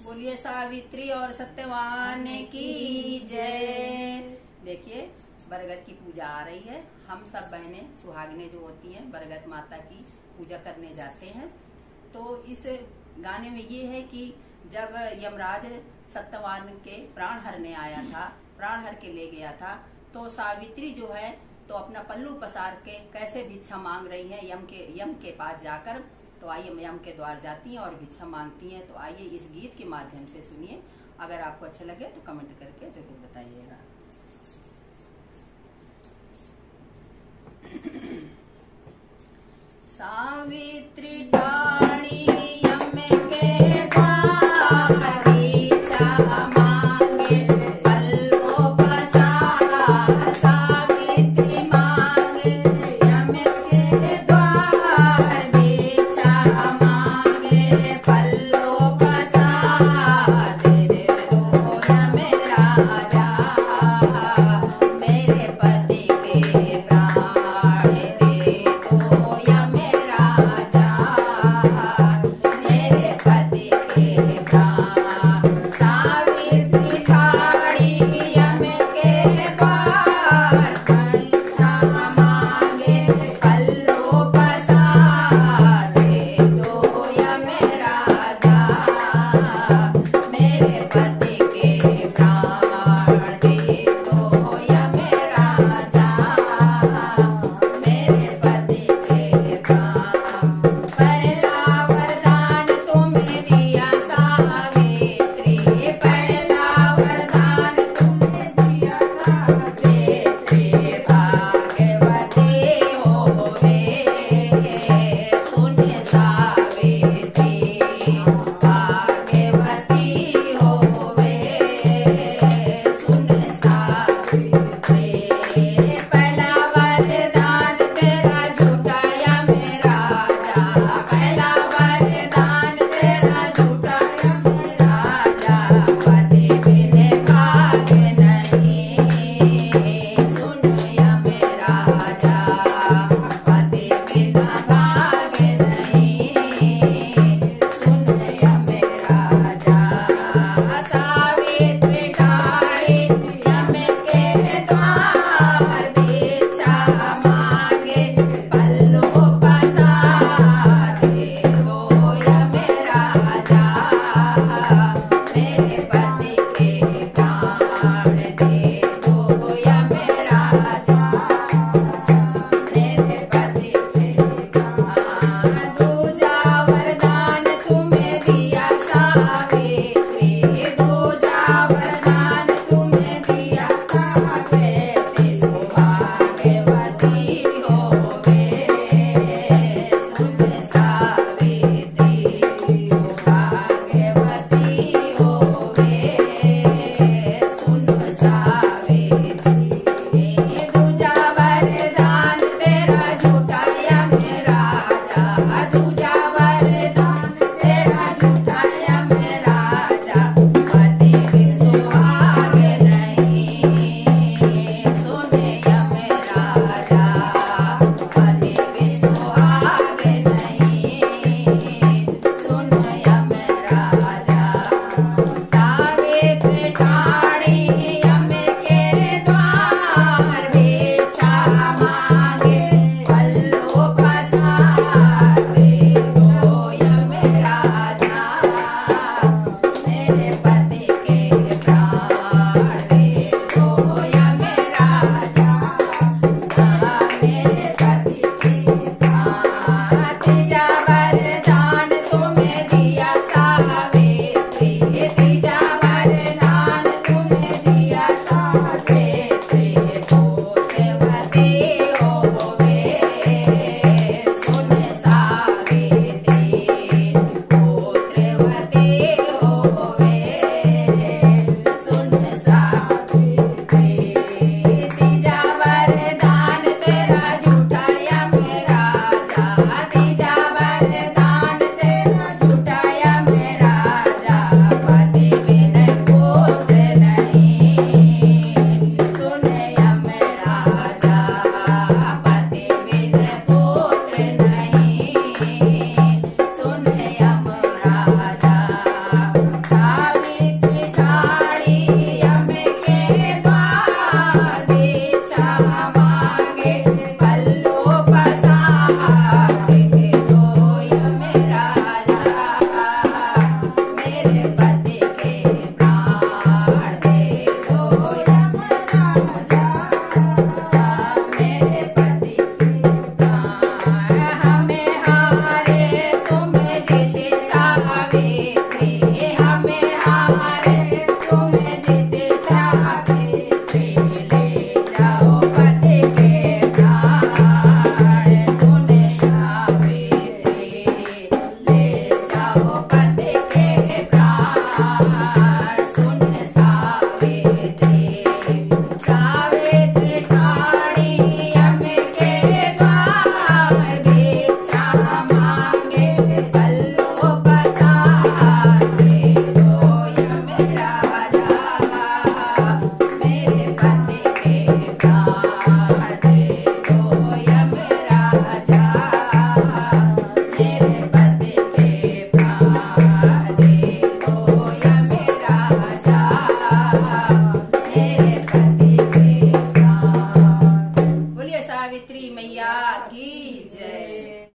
बोलिए सावित्री और सत्यवान की जय। देखिए बरगद की पूजा आ रही है। हम सब बहनें सुहागिनें जो होती हैं बरगद माता की पूजा करने जाते हैं। तो इस गाने में ये है कि जब यमराज सत्यवान के प्राण हरने आया था, प्राण हर के ले गया था, तो सावित्री जो है तो अपना पल्लू पसार के कैसे भिक्षा मांग रही है यम के पास जाकर। तो आइए यम के द्वार जाती हैं और भिक्षा मांगती हैं। तो आइए इस गीत के माध्यम से सुनिए। अगर आपको अच्छा लगे तो कमेंट करके जरूर बताइएगा। सावित्री ठाणी